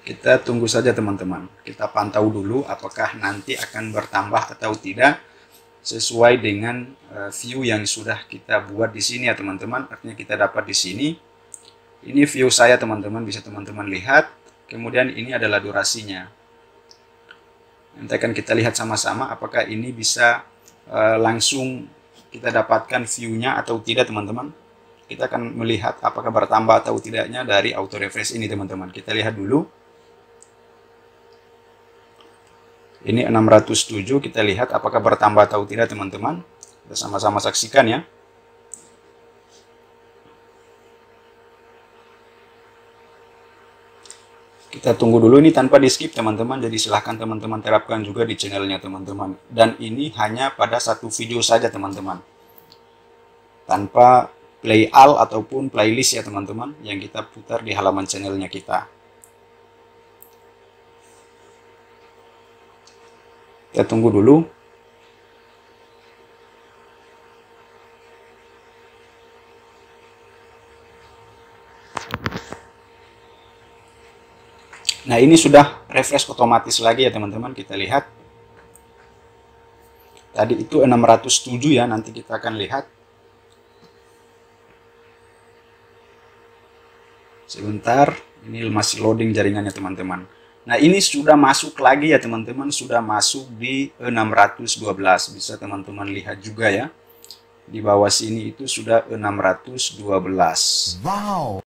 Kita tunggu saja teman-teman. Kita pantau dulu apakah nanti akan bertambah atau tidak sesuai dengan view yang sudah kita buat di sini ya teman-teman. Artinya kita dapat di sini. Ini view saya teman-teman, bisa teman-teman lihat. Kemudian ini adalah durasinya. Nanti akan kita lihat sama-sama apakah ini bisa langsung kita dapatkan view-nya atau tidak teman-teman. Kita akan melihat apakah bertambah atau tidaknya dari auto refresh ini teman-teman. Kita lihat dulu. Ini 607, kita lihat apakah bertambah atau tidak teman-teman. Kita sama-sama saksikan ya. Kita tunggu dulu, ini tanpa di skip teman-teman, jadi silahkan teman-teman terapkan juga di channelnya teman-teman. Dan ini hanya pada satu video saja teman-teman, tanpa play all ataupun playlist ya teman-teman, yang kita putar di halaman channelnya kita. Kita tunggu dulu. Nah, ini sudah refresh otomatis lagi ya teman-teman. Kita lihat. Tadi itu 607 ya, nanti kita akan lihat. Sebentar, ini masih loading jaringannya teman-teman. Nah, ini sudah masuk lagi ya teman-teman, sudah masuk di 612. Bisa teman-teman lihat juga ya. Di bawah sini itu sudah 612. Wow.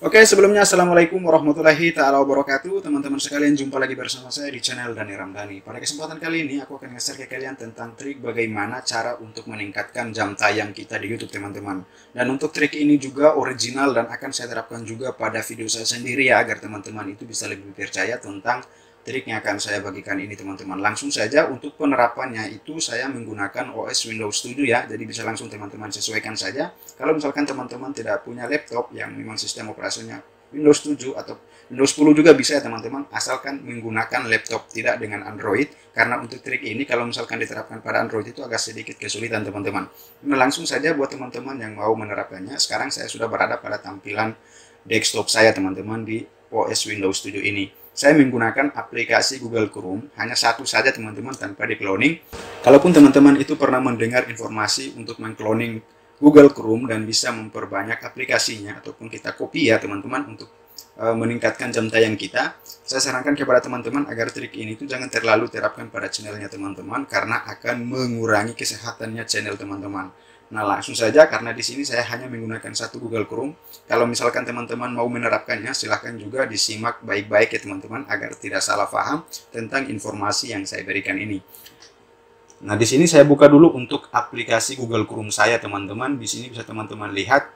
Oke, sebelumnya Assalamualaikum warahmatullahi ta'ala wabarakatuh. Teman-teman sekalian, jumpa lagi bersama saya di channel Dhani Ramdhani. Pada kesempatan kali ini aku akan nge-share ke kalian tentang trik bagaimana cara untuk meningkatkan jam tayang kita di YouTube teman-teman. Dan untuk trik ini juga original dan akan saya terapkan juga pada video saya sendiri ya, agar teman-teman itu bisa lebih percaya tentang trik yang akan saya bagikan ini teman-teman. Langsung saja untuk penerapannya itu saya menggunakan OS Windows 7 ya. Jadi bisa langsung teman-teman sesuaikan saja. Kalau misalkan teman-teman tidak punya laptop yang memang sistem operasinya Windows 7 atau Windows 10 juga bisa ya teman-teman, asalkan menggunakan laptop, tidak dengan Android. Karena untuk trik ini kalau misalkan diterapkan pada Android itu agak sedikit kesulitan teman-teman. Nah, langsung saja buat teman-teman yang mau menerapkannya. Sekarang saya sudah berada pada tampilan desktop saya teman-teman di OS Windows 7 ini. Saya menggunakan aplikasi Google Chrome, hanya satu saja teman-teman, tanpa di-cloning. Kalaupun teman-teman itu pernah mendengar informasi untuk meng-cloning Google Chrome dan bisa memperbanyak aplikasinya, ataupun kita copy ya teman-teman untuk meningkatkan jam tayang kita, saya sarankan kepada teman-teman agar trik ini tuh jangan terlalu terapkan pada channelnya teman-teman, karena akan mengurangi kesehatannya channel teman-teman. Nah, langsung saja, karena di sini saya hanya menggunakan satu Google Chrome. Kalau misalkan teman-teman mau menerapkannya, silahkan juga disimak baik-baik ya teman-teman, agar tidak salah paham tentang informasi yang saya berikan ini. Nah, di sini saya buka dulu untuk aplikasi Google Chrome saya teman-teman. Di sini bisa teman-teman lihat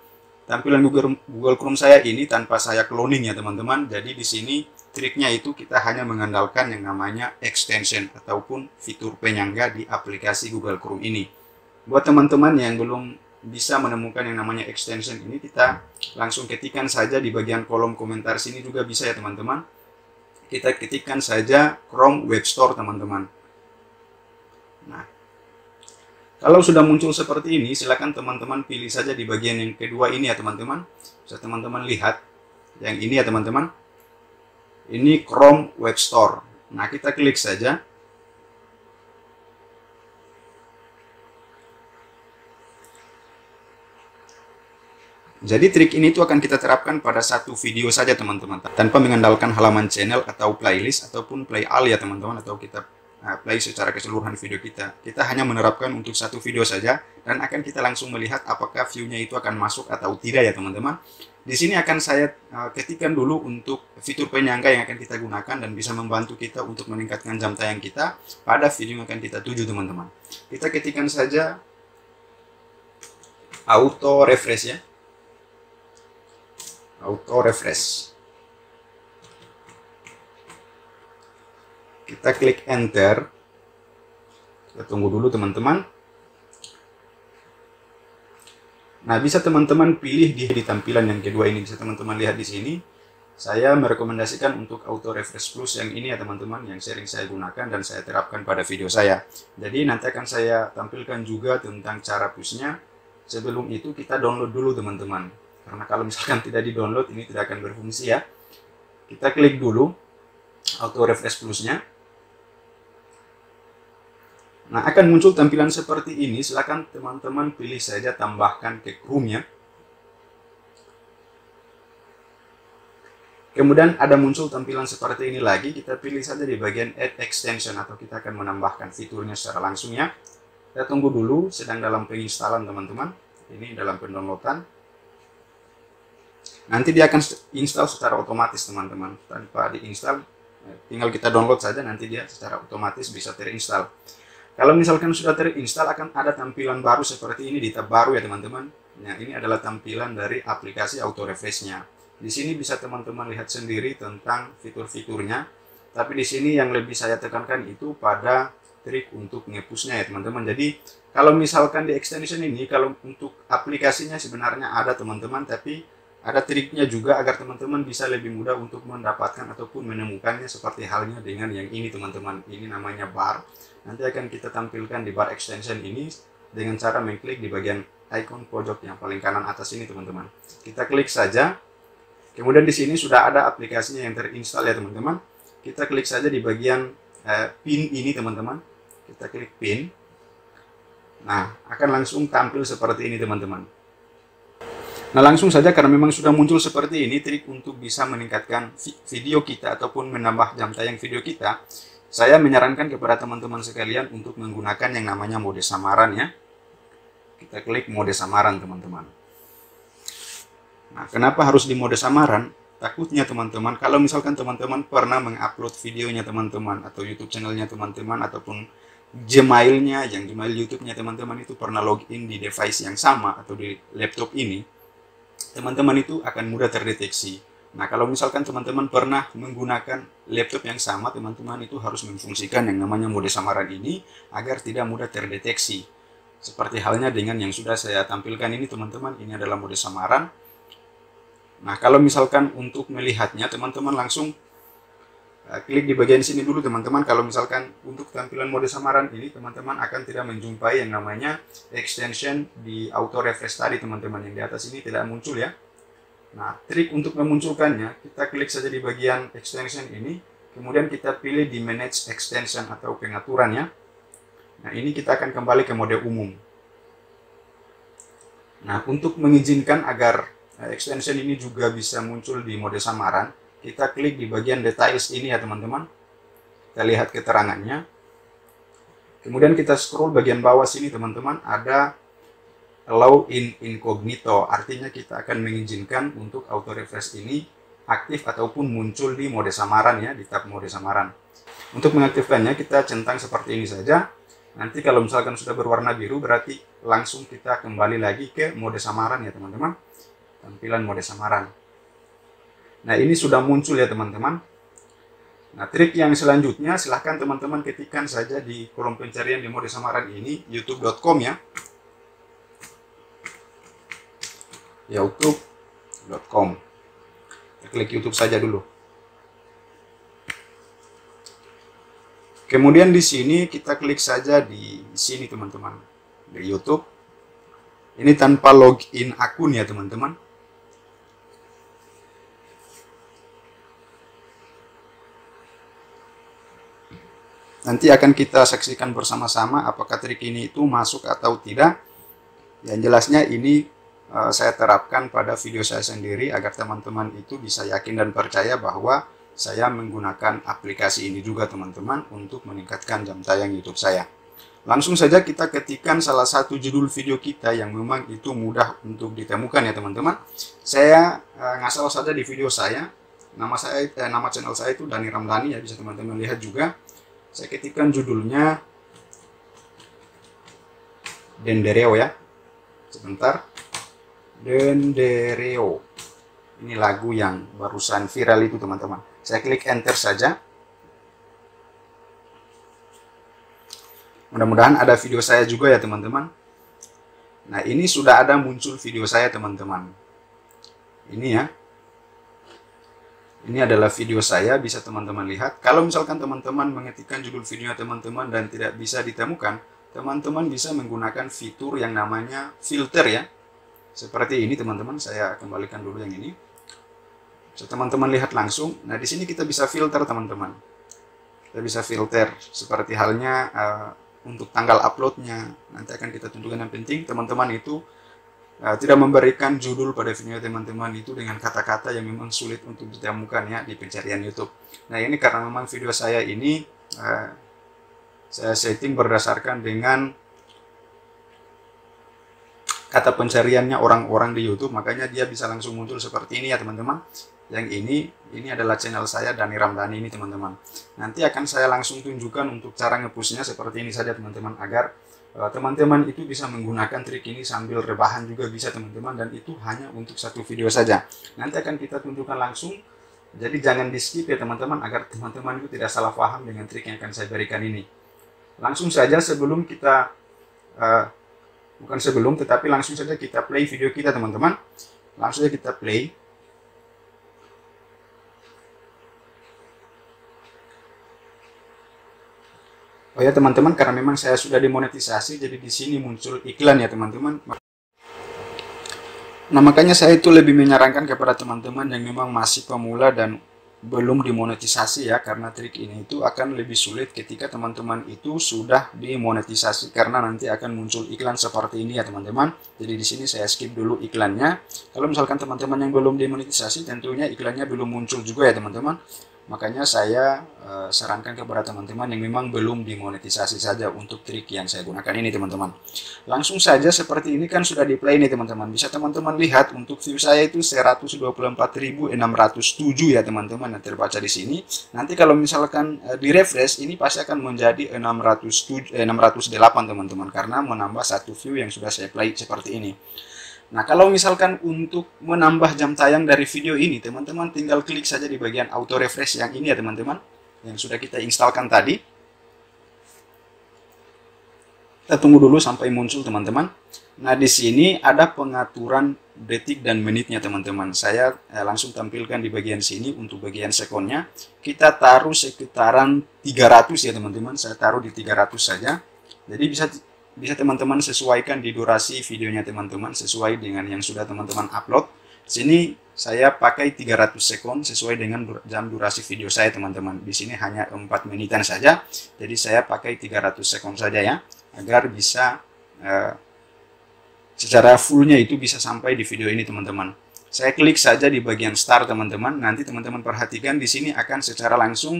tampilan Google Chrome saya ini tanpa saya cloning ya teman-teman. Jadi di sini triknya itu kita hanya mengandalkan yang namanya extension ataupun fitur penyangga di aplikasi Google Chrome ini. Buat teman-teman yang belum bisa menemukan yang namanya extension ini, kita langsung ketikkan saja di bagian kolom komentar sini juga bisa ya teman-teman. Kita ketikkan saja Chrome Web Store teman-teman. Nah, kalau sudah muncul seperti ini, silakan teman-teman pilih saja di bagian yang kedua ini ya teman-teman. Bisa teman-teman lihat yang ini ya teman-teman. Ini Chrome Web Store. Nah, kita klik saja. Jadi trik ini tuh akan kita terapkan pada satu video saja teman-teman, tanpa mengandalkan halaman channel atau playlist ataupun play all ya teman-teman, atau kita play secara keseluruhan video kita. Kita hanya menerapkan untuk satu video saja dan akan kita langsung melihat apakah view-nya itu akan masuk atau tidak ya teman-teman. Di sini akan saya ketikkan dulu untuk fitur penyangga yang akan kita gunakan dan bisa membantu kita untuk meningkatkan jam tayang kita pada video yang akan kita tuju teman-teman. Kita ketikkan saja auto refresh ya. Auto refresh. Kita klik enter. Kita tunggu dulu teman-teman. Nah, bisa teman-teman pilih di tampilan yang kedua ini. Bisa teman-teman lihat di sini. Saya merekomendasikan untuk auto refresh plus yang ini ya teman-teman, yang sering saya gunakan dan saya terapkan pada video saya. Jadi nanti akan saya tampilkan juga tentang cara pushnya. Sebelum itu kita download dulu teman-teman. Karena kalau misalkan tidak di-download, ini tidak akan berfungsi ya. Kita klik dulu auto refresh plusnya. Nah, akan muncul tampilan seperti ini. Silakan teman-teman pilih saja tambahkan ke Chrome-nya. Kemudian ada muncul tampilan seperti ini lagi. Kita pilih saja di bagian Add Extension atau kita akan menambahkan fiturnya secara langsung ya. Kita tunggu dulu, sedang dalam penginstalan teman-teman. Ini dalam pendownloadan. Nanti dia akan install secara otomatis teman-teman. Tanpa diinstal, tinggal kita download saja, nanti dia secara otomatis bisa terinstall. Kalau misalkan sudah terinstall, akan ada tampilan baru seperti ini di tab baru ya teman-teman. Nah, ini adalah tampilan dari aplikasi auto refresh-nya. Di sini bisa teman-teman lihat sendiri tentang fitur-fiturnya. Tapi di sini yang lebih saya tekankan itu pada trik untuk nge-push-nya ya teman-teman. Jadi kalau misalkan di extension ini, kalau untuk aplikasinya sebenarnya ada teman-teman, tapi ada triknya juga agar teman-teman bisa lebih mudah untuk mendapatkan ataupun menemukannya, seperti halnya dengan yang ini teman-teman. Ini namanya bar. Nanti akan kita tampilkan di bar extension ini dengan cara mengklik di bagian icon pojok yang paling kanan atas ini teman-teman. Kita klik saja. Kemudian di sini sudah ada aplikasinya yang terinstall ya teman-teman. Kita klik saja di bagian pin ini teman-teman. Kita klik pin. Nah, akan langsung tampil seperti ini teman-teman. Nah, langsung saja karena memang sudah muncul seperti ini, trik untuk bisa meningkatkan video kita ataupun menambah jam tayang video kita, saya menyarankan kepada teman-teman sekalian untuk menggunakan yang namanya mode samaran ya. Kita klik mode samaran teman-teman. Nah, kenapa harus di mode samaran? Takutnya teman-teman, kalau misalkan teman-teman pernah mengupload videonya teman-teman, atau YouTube channelnya teman-teman, ataupun Gmail-nya, yang Gmail YouTube-nya teman-teman itu pernah login di device yang sama atau di laptop ini, teman-teman itu akan mudah terdeteksi. Nah, kalau misalkan teman-teman pernah menggunakan laptop yang sama, teman-teman itu harus memfungsikan yang namanya mode samaran ini agar tidak mudah terdeteksi. Seperti halnya dengan yang sudah saya tampilkan ini teman-teman, ini adalah mode samaran. Nah, kalau misalkan untuk melihatnya, teman-teman langsung klik di bagian sini dulu teman-teman. Kalau misalkan untuk tampilan mode samaran ini, teman-teman akan tidak menjumpai yang namanya extension di auto refresh tadi teman-teman. Yang di atas ini tidak muncul ya. Nah, trik untuk memunculkannya, kita klik saja di bagian extension ini. Kemudian kita pilih di manage extension atau pengaturannya. Nah, ini kita akan kembali ke mode umum. Nah, untuk mengizinkan agar extension ini juga bisa muncul di mode samaran, kita klik di bagian details ini ya teman-teman. Kita lihat keterangannya. Kemudian kita scroll bagian bawah sini teman-teman, ada allow in incognito. Artinya kita akan mengizinkan untuk auto refresh ini aktif ataupun muncul di mode samaran ya, di tab mode samaran. Untuk mengaktifkannya kita centang seperti ini saja. Nanti kalau misalkan sudah berwarna biru berarti langsung kita kembali lagi ke mode samaran ya teman-teman. Tampilan mode samaran. Nah, ini sudah muncul ya teman-teman. Nah, trik yang selanjutnya silahkan teman-teman ketikkan saja di kolom pencarian di mode samaran ini youtube.com ya. youtube.com. Kita klik YouTube saja dulu. Kemudian di sini kita klik saja di sini teman-teman. Di YouTube. Ini tanpa login akun ya teman-teman. Nanti akan kita saksikan bersama-sama apakah trik ini itu masuk atau tidak. Yang jelasnya ini saya terapkan pada video saya sendiri agar teman-teman itu bisa yakin dan percaya bahwa saya menggunakan aplikasi ini juga teman-teman untuk meningkatkan jam tayang YouTube saya. Langsung saja kita ketikkan salah satu judul video kita yang memang itu mudah untuk ditemukan ya teman-teman. Saya ngasal saja di video saya. Nama channel saya itu Dani Ramdhani ya, bisa teman-teman lihat juga. Saya ketikkan judulnya Dendereo ya. Sebentar. Dendereo. Ini lagu yang barusan viral itu teman-teman. Saya klik enter saja. Mudah-mudahan ada video saya juga ya teman-teman. Nah, ini sudah ada muncul video saya teman-teman. Ini ya. Ini adalah video saya, bisa teman-teman lihat. Kalau misalkan teman-teman mengetikkan judul videonya teman-teman dan tidak bisa ditemukan, teman-teman bisa menggunakan fitur yang namanya filter ya. Seperti ini teman-teman, saya kembalikan dulu yang ini. teman-teman lihat langsung. Nah, di sini kita bisa filter teman-teman. Kita bisa filter seperti halnya untuk tanggal uploadnya. Nanti akan kita tentukan. Yang penting teman-teman itu tidak memberikan judul pada video teman-teman itu dengan kata-kata yang memang sulit untuk ditemukan ya di pencarian YouTube. Nah, ini karena memang video saya ini saya setting berdasarkan dengan kata pencariannya orang-orang di YouTube, makanya dia bisa langsung muncul seperti ini ya teman-teman. Yang ini adalah channel saya Dhani Ramdhani ini teman-teman. Nanti akan saya langsung tunjukkan untuk cara nge-pushnya seperti ini saja teman-teman, agar teman-teman itu bisa menggunakan trik ini sambil rebahan juga bisa teman-teman, dan itu hanya untuk satu video saja. Nanti akan kita tunjukkan langsung, jadi jangan di skip ya teman-teman, agar teman-teman itu tidak salah paham dengan trik yang akan saya berikan ini. Langsung saja sebelum kita bukan sebelum, tetapi langsung saja kita play video kita teman-teman. Langsung saja kita play. Oh ya teman-teman, karena memang saya sudah dimonetisasi, jadi di sini muncul iklan ya teman-teman. Nah, makanya saya itu lebih menyarankan kepada teman-teman yang memang masih pemula dan belum dimonetisasi ya, karena trik ini itu akan lebih sulit ketika teman-teman itu sudah dimonetisasi, karena nanti akan muncul iklan seperti ini ya teman-teman. Jadi di sini saya skip dulu iklannya. Kalau misalkan teman-teman yang belum dimonetisasi, tentunya iklannya belum muncul juga ya teman-teman. Makanya saya sarankan kepada teman-teman yang memang belum dimonetisasi saja untuk trik yang saya gunakan ini teman-teman. Langsung saja seperti ini kan sudah di play nih teman-teman. Bisa teman-teman lihat untuk view saya itu 124.607 ya teman-teman yang terbaca di sini. Nanti kalau misalkan di refresh ini pasti akan menjadi 608 teman-teman, karena menambah satu view yang sudah saya play seperti ini. Nah, kalau misalkan untuk menambah jam tayang dari video ini, teman-teman tinggal klik saja di bagian auto refresh yang ini ya teman-teman, yang sudah kita instalkan tadi. Kita tunggu dulu sampai muncul teman-teman. Nah, di sini ada pengaturan detik dan menitnya teman-teman. Saya langsung tampilkan di bagian sini untuk bagian sekonnya. Kita taruh sekitaran 300 ya teman-teman. Saya taruh di 300 saja. Jadi bisa teman-teman sesuaikan di durasi videonya teman-teman, sesuai dengan yang sudah teman-teman upload. Sini saya pakai 300 sekon sesuai dengan jam durasi video saya teman-teman. Di sini hanya 4 menitan saja. Jadi saya pakai 300 sekon saja ya, agar bisa secara fullnya itu bisa sampai di video ini teman-teman. Saya klik saja di bagian start teman-teman. Nanti teman-teman perhatikan di sini akan secara langsung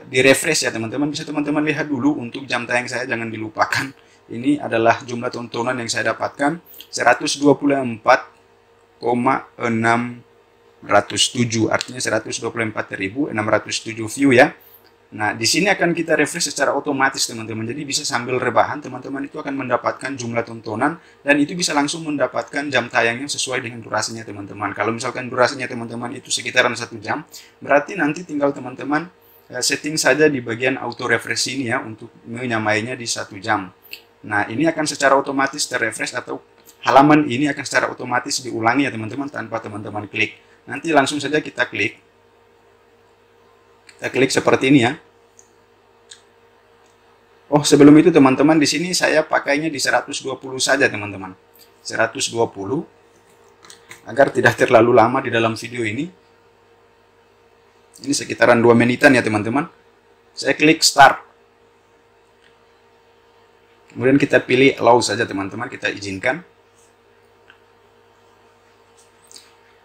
di refresh ya teman-teman. Bisa teman-teman lihat dulu untuk jam tayang saya, jangan dilupakan. Ini adalah jumlah tontonan yang saya dapatkan 124,607, artinya 124.607 view ya. Nah, di sini akan kita refresh secara otomatis teman-teman. Jadi bisa sambil rebahan teman-teman itu akan mendapatkan jumlah tontonan, dan itu bisa langsung mendapatkan jam tayangnya sesuai dengan durasinya teman-teman. Kalau misalkan durasinya teman-teman itu sekitaran 1 jam, berarti nanti tinggal teman-teman setting saja di bagian auto refresh ini ya, untuk menyamainya di 1 jam. Nah, ini akan secara otomatis terrefresh, atau halaman ini akan secara otomatis diulangi ya teman-teman, tanpa teman-teman klik. Nanti langsung saja kita klik. Kita klik seperti ini ya. Oh, sebelum itu teman-teman, di sini saya pakainya di 120 saja teman-teman. 120 agar tidak terlalu lama di dalam video ini. Ini sekitaran 2 menitan ya teman-teman. Saya klik start. Kemudian kita pilih allow saja teman-teman, kita izinkan.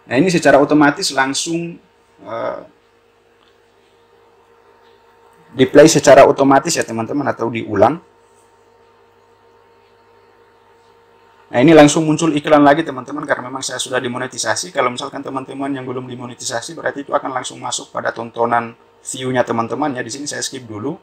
Nah, ini secara otomatis langsung di play secara otomatis ya teman-teman, atau diulang. Nah, ini langsung muncul iklan lagi teman-teman, karena memang saya sudah dimonetisasi. Kalau misalkan teman-teman yang belum dimonetisasi, berarti itu akan langsung masuk pada tontonan view-nya teman-teman ya. Di sini saya skip dulu.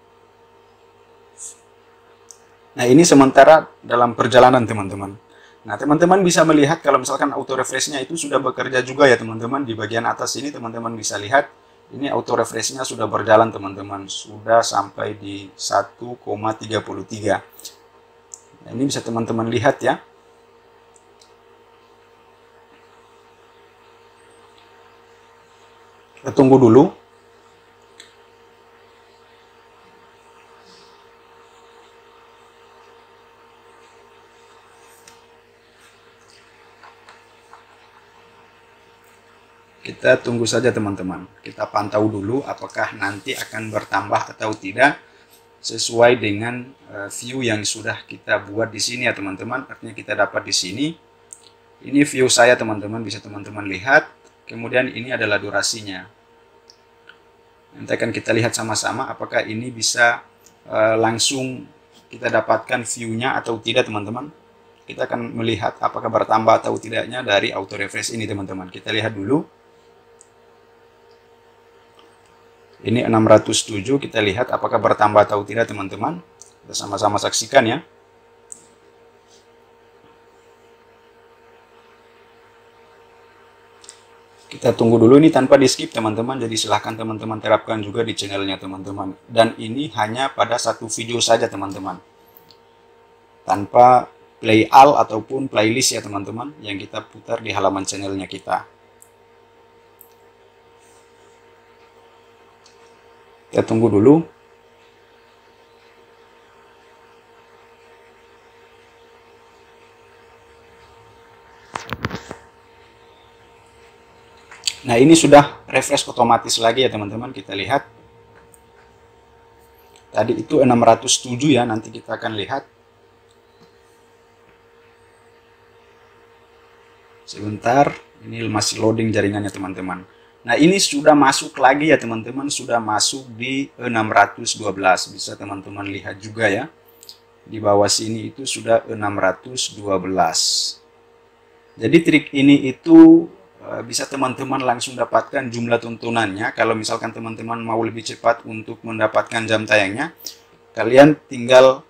Nah, ini sementara dalam perjalanan teman-teman. Nah, teman-teman bisa melihat kalau misalkan auto refresh-nya itu sudah bekerja juga ya teman-teman. Di bagian atas ini teman-teman bisa lihat, ini auto refresh-nya sudah berjalan teman-teman. Sudah sampai di 1,33. Nah, ini bisa teman-teman lihat ya. Kita tunggu dulu. Kita tunggu saja teman-teman. Kita pantau dulu apakah nanti akan bertambah atau tidak sesuai dengan view yang sudah kita buat di sini ya teman-teman. Artinya kita dapat di sini. Ini view saya teman-teman, bisa teman-teman lihat. Kemudian ini adalah durasinya. Nanti akan kita lihat sama-sama apakah ini bisa langsung kita dapatkan view-nya atau tidak teman-teman. Kita akan melihat apakah bertambah atau tidaknya dari auto refresh ini teman-teman. Kita lihat dulu. Ini 607, kita lihat apakah bertambah atau tidak teman-teman. Kita sama-sama saksikan ya. Kita tunggu dulu, ini tanpa di skip teman-teman, jadi silahkan teman-teman terapkan juga di channelnya teman-teman. Dan ini hanya pada satu video saja teman-teman. Tanpa play all ataupun playlist ya teman-teman, yang kita putar di halaman channelnya kita. Kita tunggu dulu. Nah, ini sudah refresh otomatis lagi ya teman-teman. Kita lihat. Tadi itu 607 ya, nanti kita akan lihat. Sebentar, ini masih loading jaringannya teman-teman. Nah, ini sudah masuk lagi ya teman-teman, sudah masuk di 612. Bisa teman-teman lihat juga ya. Di bawah sini itu sudah 612. Jadi trik ini itu bisa teman-teman langsung dapatkan jumlah tontonannya. Kalau misalkan teman-teman mau lebih cepat untuk mendapatkan jam tayangnya, kalian tinggal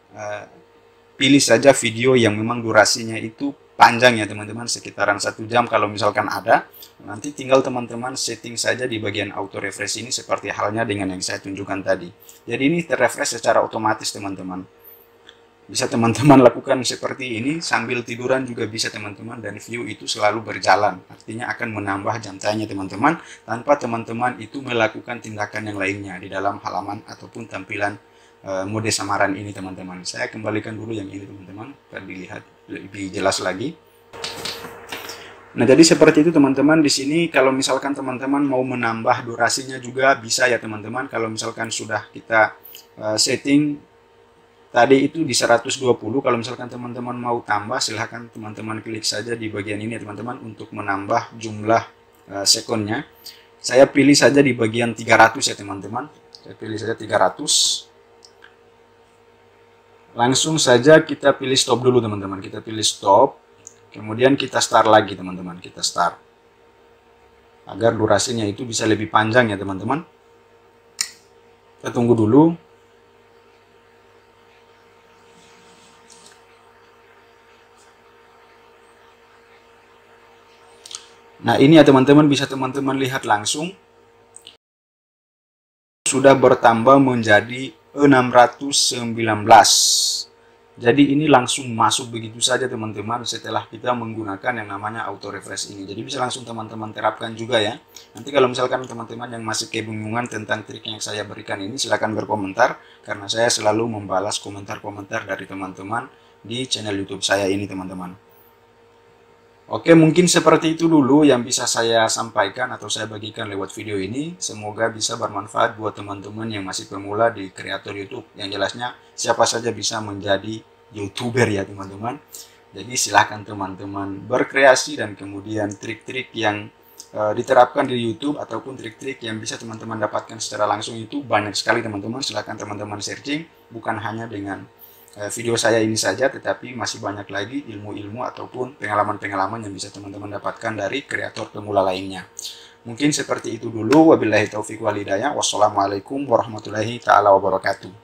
pilih saja video yang memang durasinya itu panjang ya teman-teman, sekitaran 1 jam kalau misalkan ada. Nanti tinggal teman-teman setting saja di bagian auto refresh ini seperti halnya dengan yang saya tunjukkan tadi. Jadi ini terrefresh secara otomatis teman-teman. Bisa teman-teman lakukan seperti ini sambil tiduran juga bisa teman-teman, dan view itu selalu berjalan. Artinya akan menambah jam tayangnya teman-teman tanpa teman-teman itu melakukan tindakan yang lainnya di dalam halaman ataupun tampilan mode samaran ini teman-teman. Saya kembalikan dulu yang ini teman-teman agar dilihat lebih jelas lagi. Nah, jadi seperti itu teman-teman. Di sini kalau misalkan teman-teman mau menambah durasinya juga bisa ya teman-teman. Kalau misalkan sudah kita setting tadi itu di 120, kalau misalkan teman-teman mau tambah, silahkan teman-teman klik saja di bagian ini ya teman-teman untuk menambah jumlah sekonnya. Saya pilih saja di bagian 300 ya teman-teman. Saya pilih saja 300. Langsung saja kita pilih stop dulu teman-teman. Kita pilih stop. Kemudian kita start lagi teman-teman, kita start. Agar durasinya itu bisa lebih panjang ya teman-teman. Kita tunggu dulu. Nah, ini ya teman-teman, bisa teman-teman lihat langsung. Sudah bertambah menjadi 619. Jadi ini langsung masuk begitu saja teman-teman setelah kita menggunakan yang namanya auto refresh ini. Jadi bisa langsung teman-teman terapkan juga ya. Nanti kalau misalkan teman-teman yang masih kebingungan tentang trik yang saya berikan ini, silahkan berkomentar. Karena saya selalu membalas komentar-komentar dari teman-teman di channel YouTube saya ini teman-teman. Oke, mungkin seperti itu dulu yang bisa saya sampaikan atau saya bagikan lewat video ini. Semoga bisa bermanfaat buat teman-teman yang masih pemula di kreator YouTube. Yang jelasnya siapa saja bisa menjadi YouTuber ya teman-teman. Jadi silahkan teman-teman berkreasi, dan kemudian trik-trik yang diterapkan di YouTube ataupun trik-trik yang bisa teman-teman dapatkan secara langsung itu banyak sekali teman-teman. Silahkan teman-teman searching, bukan hanya dengan video saya ini saja, tetapi masih banyak lagi ilmu-ilmu ataupun pengalaman-pengalaman yang bisa teman-teman dapatkan dari kreator pemula lainnya. Mungkin seperti itu dulu. Wabillahi taufiq wal hidayah. Wassalamualaikum warahmatullahi taala wabarakatuh.